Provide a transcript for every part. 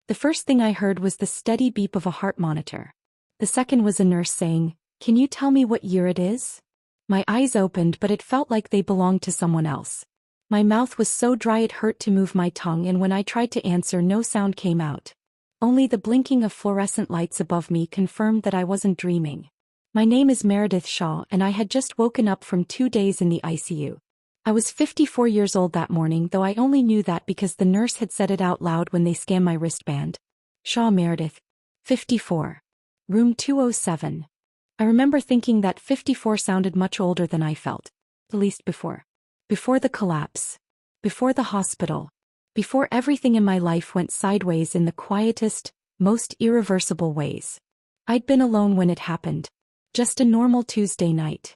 The first thing I heard was the steady beep of a heart monitor. The second was a nurse saying, "Can you tell me what year it is?" My eyes opened, but it felt like they belonged to someone else. My mouth was so dry it hurt to move my tongue, and when I tried to answer, no sound came out. Only the blinking of fluorescent lights above me confirmed that I wasn't dreaming. My name is Meredith Shaw, and I had just woken up from 2 days in the ICU. I was 54 years old that morning, though I only knew that because the nurse had said it out loud when they scanned my wristband. Shaw Meredith. 54. Room 207. I remember thinking that 54 sounded much older than I felt. At least before. Before the collapse. Before the hospital. Before everything in my life went sideways in the quietest, most irreversible ways. I'd been alone when it happened. Just a normal Tuesday night.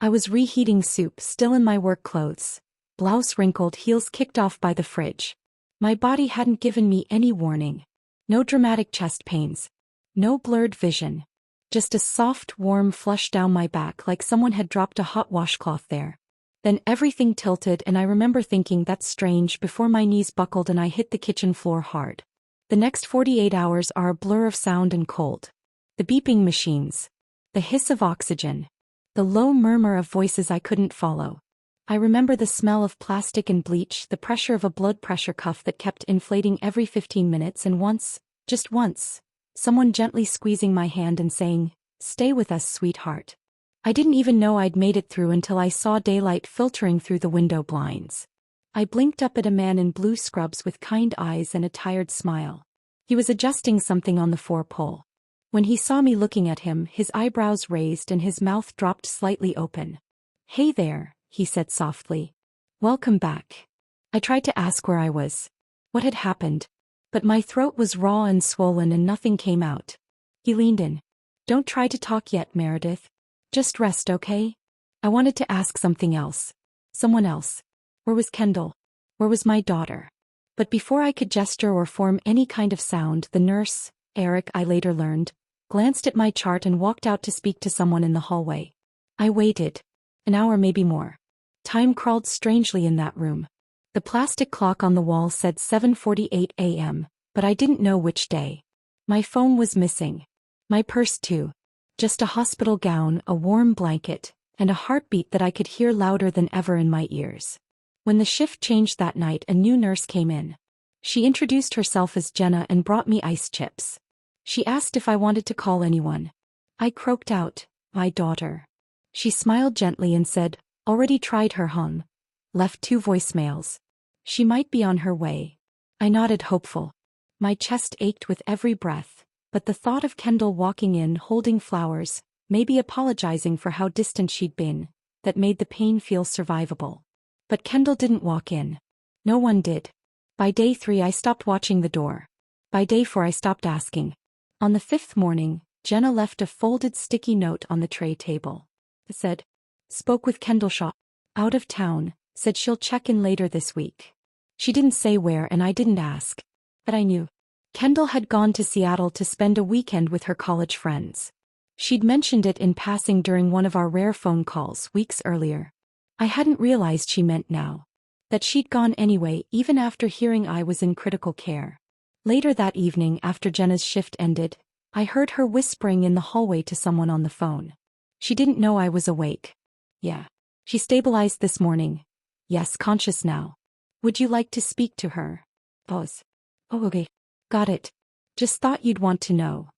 I was reheating soup, still in my work clothes, blouse wrinkled, heels kicked off by the fridge. My body hadn't given me any warning. No dramatic chest pains. No blurred vision. Just a soft, warm flush down my back, like someone had dropped a hot washcloth there. Then everything tilted, and I remember thinking, "That's strange," before my knees buckled and I hit the kitchen floor hard. The next 48 hours are a blur of sound and cold. The beeping machines. The hiss of oxygen. The low murmur of voices I couldn't follow. I remember the smell of plastic and bleach, the pressure of a blood pressure cuff that kept inflating every 15 minutes, and once, just once, someone gently squeezing my hand and saying, "Stay with us, sweetheart." I didn't even know I'd made it through until I saw daylight filtering through the window blinds. I blinked up at a man in blue scrubs with kind eyes and a tired smile. He was adjusting something on the four-pole. When he saw me looking at him, his eyebrows raised and his mouth dropped slightly open. "Hey there," he said softly. "Welcome back." I tried to ask where I was. What had happened? But my throat was raw and swollen and nothing came out. He leaned in. "Don't try to talk yet, Meredith. Just rest, okay?" I wanted to ask something else. Someone else. Where was Kendall? Where was my daughter? But before I could gesture or form any kind of sound, the nurse, Eric, I later learned, glanced at my chart and walked out to speak to someone in the hallway. I waited. An hour, maybe more. Time crawled strangely in that room. The plastic clock on the wall said 7:48 a.m., but I didn't know which day. My phone was missing. My purse too. Just a hospital gown, a warm blanket, and a heartbeat that I could hear louder than ever in my ears. When the shift changed that night, a new nurse came in. She introduced herself as Jenna and brought me ice chips. She asked if I wanted to call anyone. I croaked out, "My daughter." She smiled gently and said, "Already tried her, hon. Left 2 voicemails. She might be on her way." I nodded, hopeful. My chest ached with every breath, but the thought of Kendall walking in holding flowers, maybe apologizing for how distant she'd been, that made the pain feel survivable. But Kendall didn't walk in. No one did. By day 3 I stopped watching the door. By day 4 I stopped asking. On the 5th morning, Jenna left a folded sticky note on the tray table. It said, "Spoke with Kendall Shaw. Out of town, said she'll check in later this week." She didn't say where and I didn't ask. But I knew. Kendall had gone to Seattle to spend a weekend with her college friends. She'd mentioned it in passing during one of our rare phone calls weeks earlier. I hadn't realized she meant now. That she'd gone anyway, even after hearing I was in critical care. Later that evening, after Jenna's shift ended, I heard her whispering in the hallway to someone on the phone. She didn't know I was awake. "Yeah. She stabilized this morning. Yes, conscious now. Would you like to speak to her?" Pause. "Oh, okay. Got it. Just thought you'd want to know."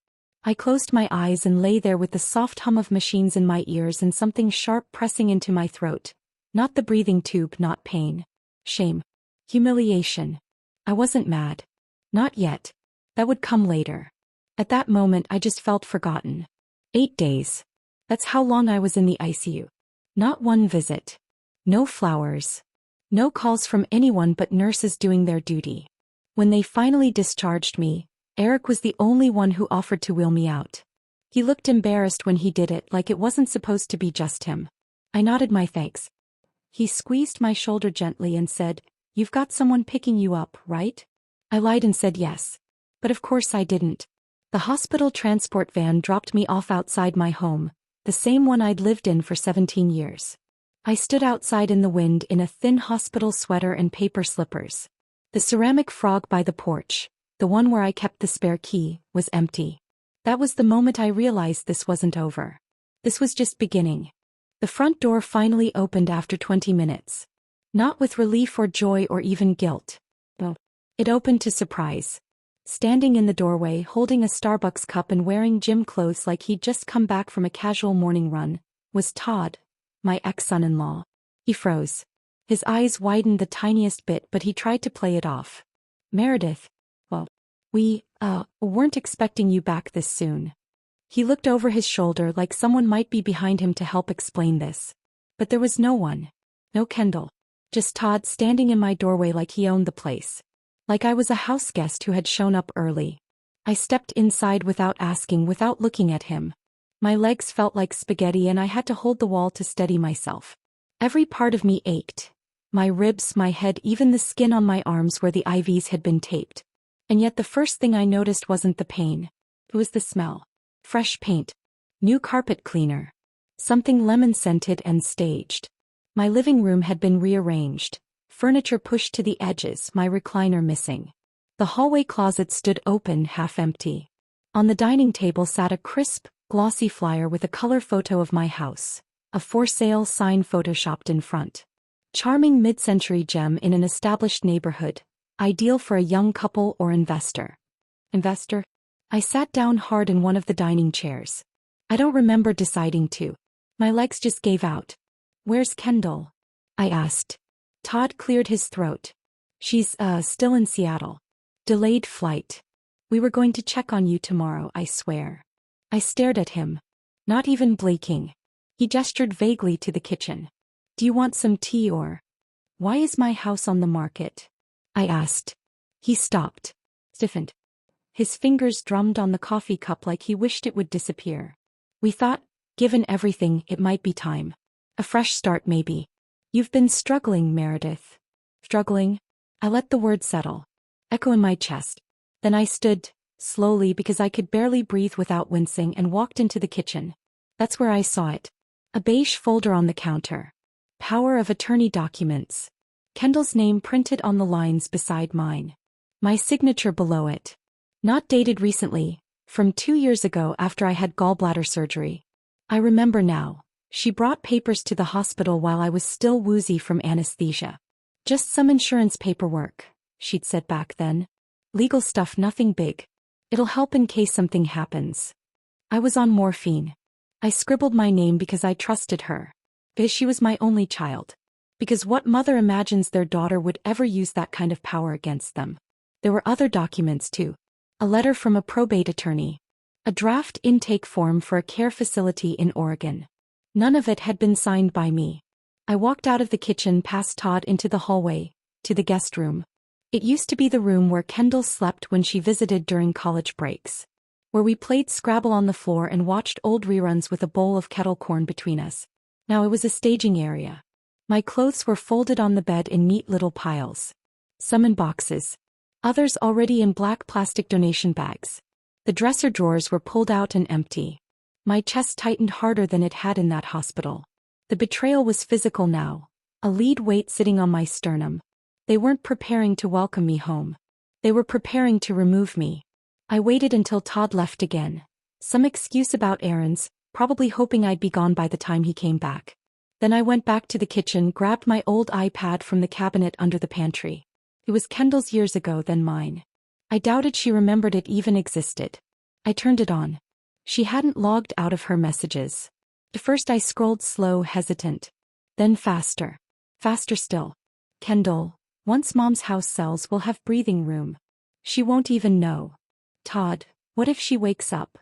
I closed my eyes and lay there with the soft hum of machines in my ears and something sharp pressing into my throat. Not the breathing tube, not pain. Shame. Humiliation. I wasn't mad. Not yet. That would come later. At that moment I just felt forgotten. 8 days. That's how long I was in the ICU. Not one visit. No flowers. No calls from anyone but nurses doing their duty. When they finally discharged me, Eric was the only one who offered to wheel me out. He looked embarrassed when he did it, like it wasn't supposed to be just him. I nodded my thanks. He squeezed my shoulder gently and said, "You've got someone picking you up, right?" I lied and said yes. But of course I didn't. The hospital transport van dropped me off outside my home, the same one I'd lived in for 17 years. I stood outside in the wind in a thin hospital sweater and paper slippers. The ceramic frog by the porch, the one where I kept the spare key, was empty. That was the moment I realized this wasn't over. This was just beginning. The front door finally opened after 20 minutes. Not with relief or joy or even guilt. No. It opened to surprise. Standing in the doorway, holding a Starbucks cup and wearing gym clothes like he'd just come back from a casual morning run, was Todd, my ex-son-in-law. He froze. His eyes widened the tiniest bit, but he tried to play it off. Meredith. Well, we weren't expecting you back this soon. He looked over his shoulder like someone might be behind him to help explain this. But there was no one. No Kendall. Just Todd standing in my doorway like he owned the place. Like I was a house guest who had shown up early. I stepped inside without asking, without looking at him. My legs felt like spaghetti and I had to hold the wall to steady myself. Every part of me ached. My ribs, my head, even the skin on my arms where the IVs had been taped. And yet the first thing I noticed wasn't the pain. It was the smell. Fresh paint. New carpet cleaner. Something lemon-scented and staged. My living room had been rearranged. Furniture pushed to the edges, my recliner missing. The hallway closet stood open, half empty. On the dining table sat a crisp, glossy flyer with a color photo of my house. A for sale sign photoshopped in front. Charming mid-century gem in an established neighborhood. Ideal for a young couple or investor. Investor? I sat down hard in one of the dining chairs. I don't remember deciding to. My legs just gave out. Where's Kendall? I asked. Todd cleared his throat. She's, still in Seattle. Delayed flight. We were going to check on you tomorrow, I swear. I stared at him. Not even blinking. He gestured vaguely to the kitchen. Do you want some tea or? Why is my house on the market? I asked. He stopped. Stiffened. His fingers drummed on the coffee cup like he wished it would disappear. We thought, given everything, it might be time. A fresh start maybe. You've been struggling, Meredith. Struggling? I let the word settle. Echo in my chest. Then I stood, slowly because I could barely breathe without wincing, and walked into the kitchen. That's where I saw it. A beige folder on the counter. Power of attorney documents. Kendall's name printed on the lines beside mine. My signature below it. Not dated recently, from 2 years ago after I had gallbladder surgery. I remember now. She brought papers to the hospital while I was still woozy from anesthesia. Just some insurance paperwork, she'd said back then. Legal stuff, nothing big. It'll help in case something happens. I was on morphine. I scribbled my name because I trusted her. Because she was my only child. Because what mother imagines their daughter would ever use that kind of power against them? There were other documents too. A letter from a probate attorney. A draft intake form for a care facility in Oregon. None of it had been signed by me. I walked out of the kitchen past Todd into the hallway, to the guest room. It used to be the room where Kendall slept when she visited during college breaks. Where we played Scrabble on the floor and watched old reruns with a bowl of kettle corn between us. Now it was a staging area. My clothes were folded on the bed in neat little piles. Some in boxes. Others already in black plastic donation bags. The dresser drawers were pulled out and empty. My chest tightened harder than it had in that hospital. The betrayal was physical now. A lead weight sitting on my sternum. They weren't preparing to welcome me home. They were preparing to remove me. I waited until Todd left again. Some excuse about errands, probably hoping I'd be gone by the time he came back. Then I went back to the kitchen, grabbed my old iPad from the cabinet under the pantry. It was Kendall's years ago than mine. I doubted she remembered it even existed. I turned it on. She hadn't logged out of her messages. At first I scrolled slow, hesitant. Then faster. Faster still. Kendall, once Mom's house sells, we'll have breathing room. She won't even know. Todd, what if she wakes up?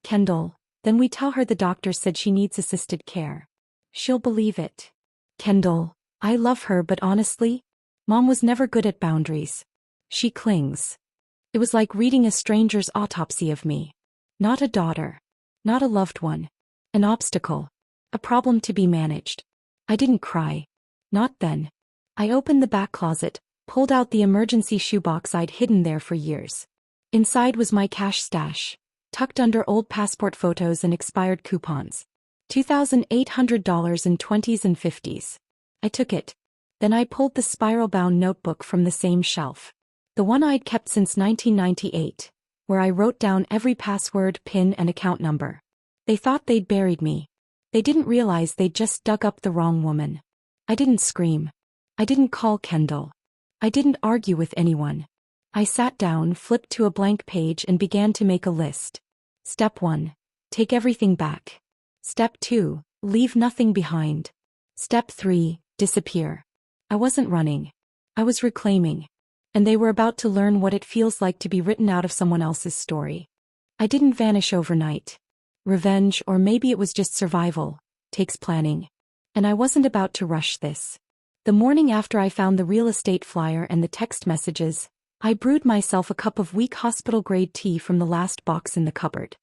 Kendall, then we tell her the doctor said she needs assisted care. She'll believe it. Kendall, I love her, but honestly, Mom was never good at boundaries. She clings. It was like reading a stranger's autopsy of me. Not a daughter. Not a loved one. An obstacle. A problem to be managed. I didn't cry. Not then. I opened the back closet, pulled out the emergency shoebox I'd hidden there for years. Inside was my cash stash, tucked under old passport photos and expired coupons. $2,800 in 20s and 50s. I took it. Then I pulled the spiral-bound notebook from the same shelf. The one I'd kept since 1998, where I wrote down every password, PIN and account number. They thought they'd buried me. They didn't realize they'd just dug up the wrong woman. I didn't scream. I didn't call Kendall. I didn't argue with anyone. I sat down, flipped to a blank page and began to make a list. Step 1. Take everything back. Step 2. Leave nothing behind. Step 3. Disappear. I wasn't running. I was reclaiming. And they were about to learn what it feels like to be written out of someone else's story. I didn't vanish overnight. Revenge, or maybe it was just survival, takes planning. And I wasn't about to rush this. The morning after I found the real estate flyer and the text messages, I brewed myself a cup of weak hospital-grade tea from the last box in the cupboard.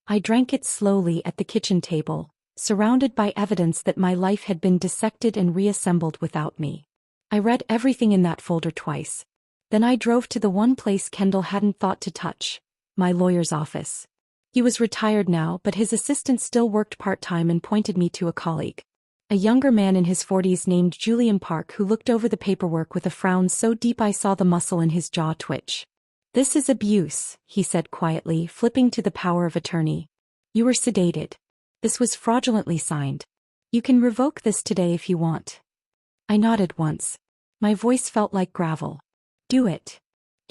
I drank it slowly at the kitchen table, surrounded by evidence that my life had been dissected and reassembled without me. I read everything in that folder twice. Then I drove to the one place Kendall hadn't thought to touch, my lawyer's office. He was retired now, but his assistant still worked part-time and pointed me to a colleague. A younger man in his 40s named Julian Park who looked over the paperwork with a frown so deep I saw the muscle in his jaw twitch. "This is abuse," he said quietly, flipping to the power of attorney. "You were sedated. This was fraudulently signed. You can revoke this today if you want." I nodded once. My voice felt like gravel. "Do it."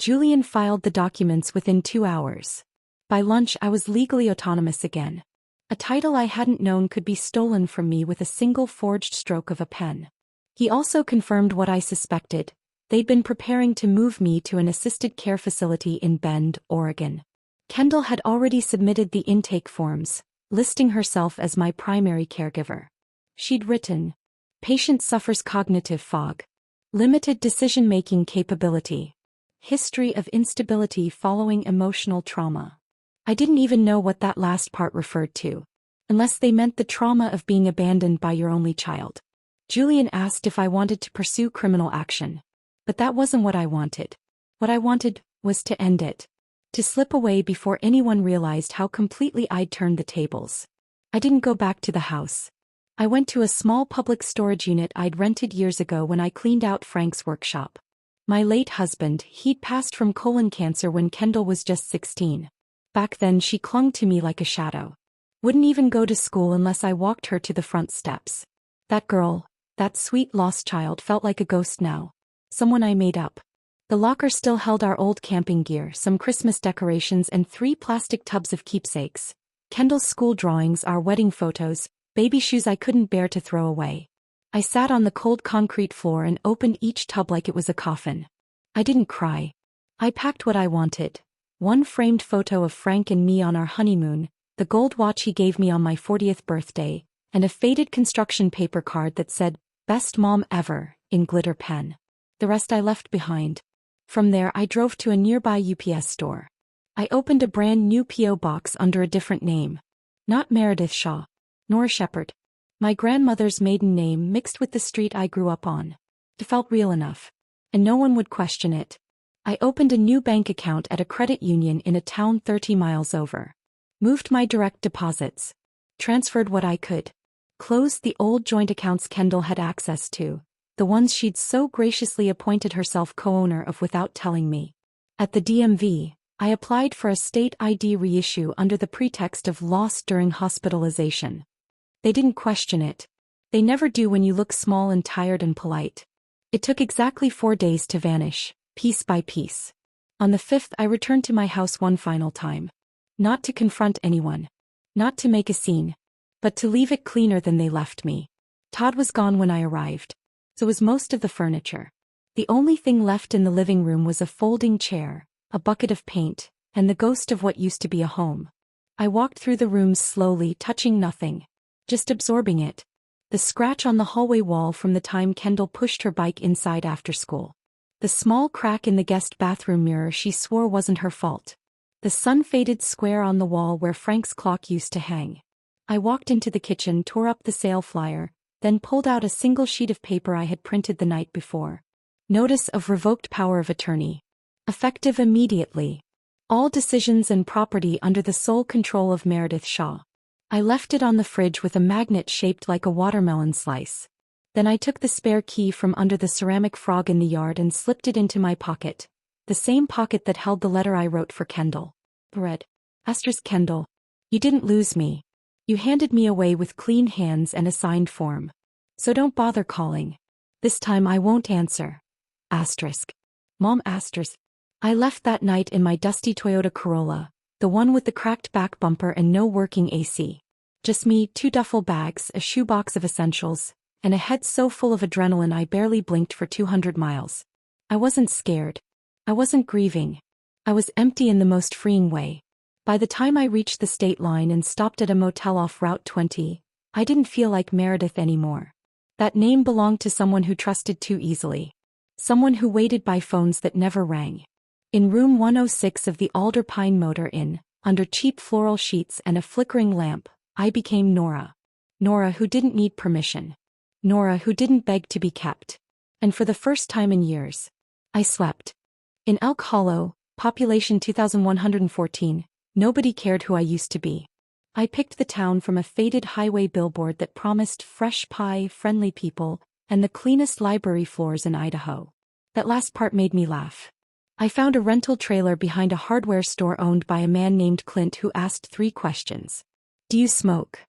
Julian filed the documents within 2 hours. By lunch I was legally autonomous again. A title I hadn't known could be stolen from me with a single forged stroke of a pen. He also confirmed what I suspected. They'd been preparing to move me to an assisted care facility in Bend, Oregon. Kendall had already submitted the intake forms, listing herself as my primary caregiver. She'd written, "Patient suffers cognitive fog. Limited decision-making capability. History of instability following emotional trauma." I didn't even know what that last part referred to, unless they meant the trauma of being abandoned by your only child. Julian asked if I wanted to pursue criminal action. But that wasn't what I wanted. What I wanted was to end it. To slip away before anyone realized how completely I'd turned the tables. I didn't go back to the house. I went to a small public storage unit I'd rented years ago when I cleaned out Frank's workshop. My late husband, he'd passed from colon cancer when Kendall was just 16. Back then she clung to me like a shadow. Wouldn't even go to school unless I walked her to the front steps. That girl, that sweet lost child, felt like a ghost now. Someone I made up. The locker still held our old camping gear, some Christmas decorations and 3 plastic tubs of keepsakes. Kendall's school drawings, our wedding photos, baby shoes I couldn't bear to throw away. I sat on the cold concrete floor and opened each tub like it was a coffin. I didn't cry. I packed what I wanted. One framed photo of Frank and me on our honeymoon, the gold watch he gave me on my 40th birthday, and a faded construction paper card that said, "Best mom ever," in glitter pen. The rest I left behind. From there I drove to a nearby UPS store. I opened a brand new P.O. box under a different name. Not Meredith Shaw. Nor Shepherd. My grandmother's maiden name mixed with the street I grew up on. It felt real enough. And no one would question it. I opened a new bank account at a credit union in a town 30 miles over. Moved my direct deposits. Transferred what I could. Closed the old joint accounts Kendall had access to, the ones she'd so graciously appointed herself co-owner of without telling me. At the DMV, I applied for a state ID reissue under the pretext of loss during hospitalization. They didn't question it. They never do when you look small and tired and polite. It took exactly 4 days to vanish, piece by piece. On the 5th I returned to my house one final time. Not to confront anyone. Not to make a scene. But to leave it cleaner than they left me. Todd was gone when I arrived. So was most of the furniture. The only thing left in the living room was a folding chair, a bucket of paint, and the ghost of what used to be a home. I walked through the rooms slowly, touching nothing. Just absorbing it. The scratch on the hallway wall from the time Kendall pushed her bike inside after school. The small crack in the guest bathroom mirror she swore wasn't her fault. The sun-faded square on the wall where Frank's clock used to hang. I walked into the kitchen, tore up the sale flyer, then pulled out a single sheet of paper I had printed the night before. Notice of revoked power of attorney. Effective immediately. All decisions and property under the sole control of Meredith Shaw. I left it on the fridge with a magnet shaped like a watermelon slice. Then I took the spare key from under the ceramic frog in the yard and slipped it into my pocket. the same pocket that held the letter I wrote for Kendall. Read. Kendall. You didn't lose me. You handed me away with clean hands and a signed form. So don't bother calling. This time I won't answer. Mom. I left that night in my dusty Toyota Corolla, the one with the cracked back bumper and no working AC. Just me, 2 duffel bags, a shoebox of essentials, and a head so full of adrenaline I barely blinked for 200 miles. I wasn't scared. I wasn't grieving. I was empty in the most freeing way. By the time I reached the state line and stopped at a motel off Route 20, I didn't feel like Meredith anymore. That name belonged to someone who trusted too easily. Someone who waited by phones that never rang. In room 106 of the Alder Pine Motor Inn, under cheap floral sheets and a flickering lamp, I became Nora. Nora who didn't need permission. Nora who didn't beg to be kept. And for the first time in years, I slept. In Elk Hollow, population 2,114, nobody cared who I used to be. I picked the town from a faded highway billboard that promised fresh pie, friendly people, and the cleanest library floors in Idaho. That last part made me laugh. I found a rental trailer behind a hardware store owned by a man named Clint who asked 3 questions. Do you smoke?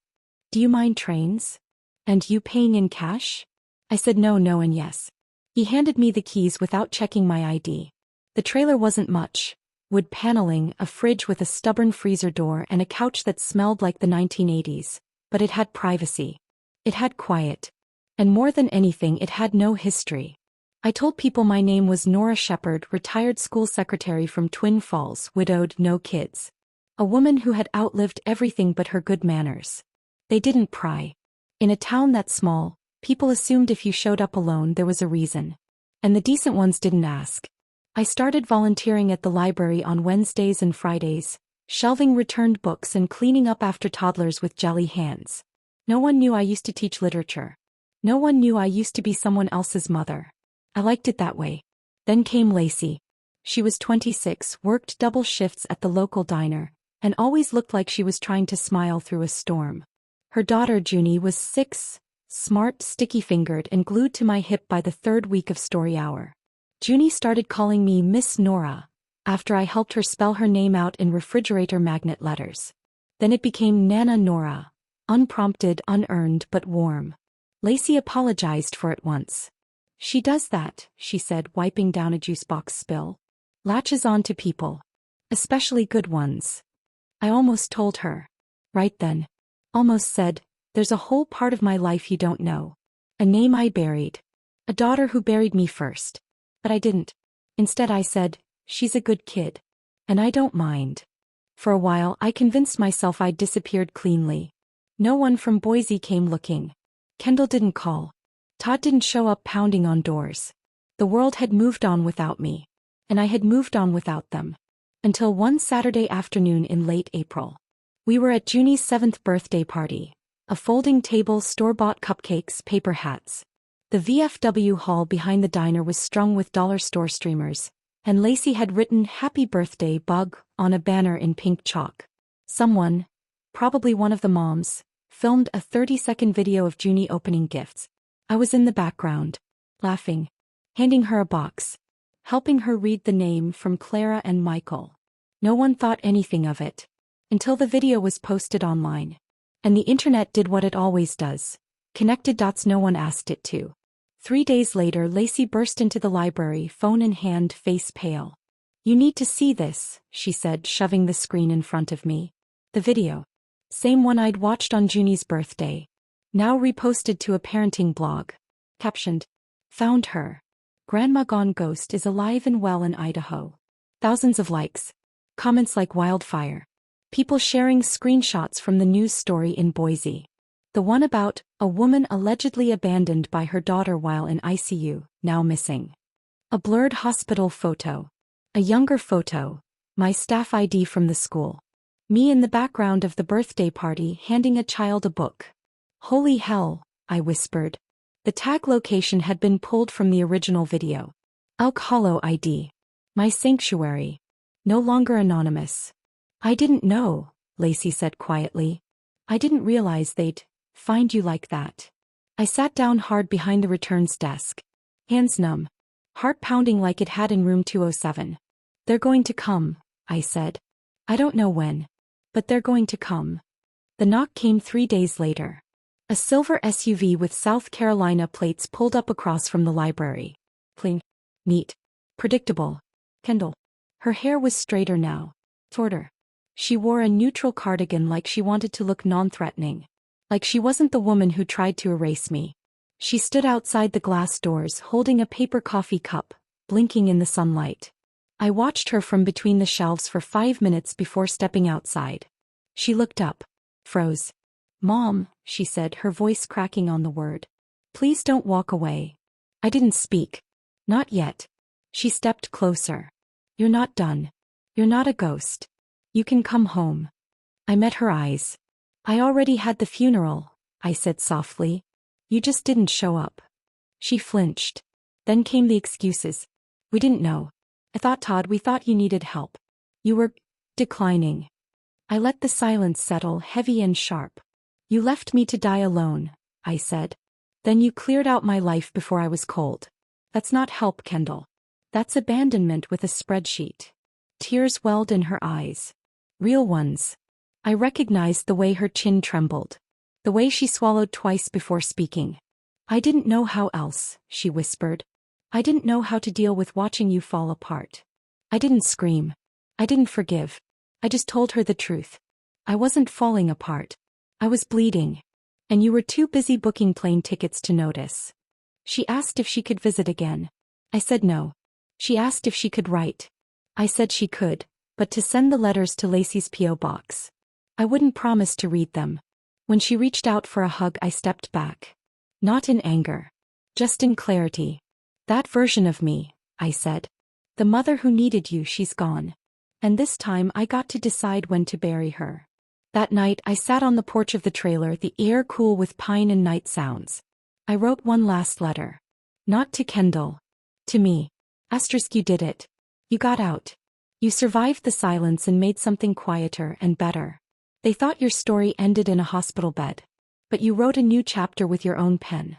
Do you mind trains? And you paying in cash? I said no, and yes. He handed me the keys without checking my ID. The trailer wasn't much. Wood paneling, a fridge with a stubborn freezer door and a couch that smelled like the 1980s, but it had privacy. It had quiet. And more than anything, it had no history. I told people my name was Nora Shepard, retired school secretary from Twin Falls, widowed, no kids. A woman who had outlived everything but her good manners. They didn't pry. In a town that small, people assumed if you showed up alone there was a reason. And the decent ones didn't ask. I started volunteering at the library on Wednesdays and Fridays, shelving returned books and cleaning up after toddlers with jelly hands. No one knew I used to teach literature. No one knew I used to be someone else's mother. I liked it that way. Then came Lacey. She was 26, worked double shifts at the local diner, and always looked like she was trying to smile through a storm. Her daughter Junie was 6, smart, sticky-fingered and glued to my hip by the 3rd week of story hour. Junie started calling me Miss Nora, after I helped her spell her name out in refrigerator magnet letters. Then it became Nana Nora, unprompted, unearned, but warm. Lacey apologized for it once. She does that, she said, wiping down a juice box spill. Latches on to people. Especially good ones. I almost told her. Right then. Almost said, there's a whole part of my life you don't know. A name I buried. A daughter who buried me first. But I didn't. Instead I said, she's a good kid. And I don't mind. For a while I convinced myself I'd disappeared cleanly. No one from Boise came looking. Kendall didn't call. Todd didn't show up pounding on doors. The world had moved on without me. And I had moved on without them. Until one Saturday afternoon in late April. We were at Junie's 7th birthday party. A folding table, store-bought cupcakes, paper hats. The VFW hall behind the diner was strung with dollar store streamers, and Lacey had written "Happy Birthday, Bug" on a banner in pink chalk. Someone, probably one of the moms, filmed a 30-second video of Junie opening gifts. I was in the background, laughing, handing her a box, helping her read the name from Clara and Michael. No one thought anything of it, until the video was posted online. And the internet did what it always does. Connected dots no one asked it to. 3 days later, Lacey burst into the library, phone in hand, face pale. You need to see this, she said, shoving the screen in front of me. The video. Same one I'd watched on Junie's birthday. Now reposted to a parenting blog. Captioned, "Found her. Grandma Gone Ghost is alive and well in Idaho." Thousands of likes. Comments like wildfire. People sharing screenshots from the news story in Boise. The one about a woman allegedly abandoned by her daughter while in ICU, now missing. A blurred hospital photo. A younger photo. My staff ID from the school. Me in the background of the birthday party handing a child a book. Holy hell, I whispered. The tag location had been pulled from the original video. Elk Hollow ID. My sanctuary. No longer anonymous. I didn't know, Lacey said quietly. I didn't realize they'd find you like that. I sat down hard behind the returns desk. Hands numb. Heart pounding like it had in room 207. They're going to come, I said. I don't know when. But they're going to come. The knock came 3 days later. A silver SUV with South Carolina plates pulled up across from the library. Clean. Neat. Predictable. Kendall. Her hair was straighter now. Shorter. She wore a neutral cardigan like she wanted to look non-threatening. Like she wasn't the woman who tried to erase me. She stood outside the glass doors holding a paper coffee cup, blinking in the sunlight. I watched her from between the shelves for 5 minutes before stepping outside. She looked up. Froze. Mom, she said, her voice cracking on the word. Please don't walk away. I didn't speak. Not yet. She stepped closer. You're not done. You're not a ghost. You can come home. I met her eyes. I already had the funeral, I said softly. You just didn't show up. She flinched. Then came the excuses. We didn't know. We thought you needed help. You were declining. I let the silence settle heavy and sharp. You left me to die alone, I said. Then you cleared out my life before I was cold. That's not help, Kendall. That's abandonment with a spreadsheet. Tears welled in her eyes. Real ones. I recognized the way her chin trembled. The way she swallowed twice before speaking. I didn't know how else, she whispered. I didn't know how to deal with watching you fall apart. I didn't scream. I didn't forgive. I just told her the truth. I wasn't falling apart. I was bleeding. And you were too busy booking plane tickets to notice. She asked if she could visit again. I said no. She asked if she could write. I said she could, but to send the letters to Lacey's P.O. box. I wouldn't promise to read them. When she reached out for a hug, I stepped back. Not in anger. Just in clarity. That version of me, I said. The mother who needed you, she's gone. And this time I got to decide when to bury her. That night I sat on the porch of the trailer, the air cool with pine and night sounds. I wrote one last letter. Not to Kendall. To me. You did it. You got out. You survived the silence and made something quieter and better. They thought your story ended in a hospital bed. But you wrote a new chapter with your own pen.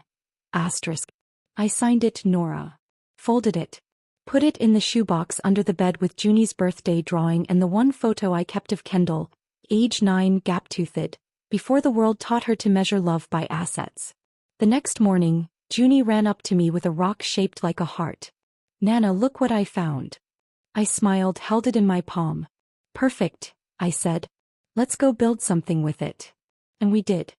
I signed it Nora. Folded it. Put it in the shoebox under the bed with Junie's birthday drawing and the one photo I kept of Kendall, age 9, gap-toothed, before the world taught her to measure love by assets. The next morning, Junie ran up to me with a rock shaped like a heart. Nana, look what I found. I smiled, held it in my palm. Perfect, I said. Let's go build something with it. And we did.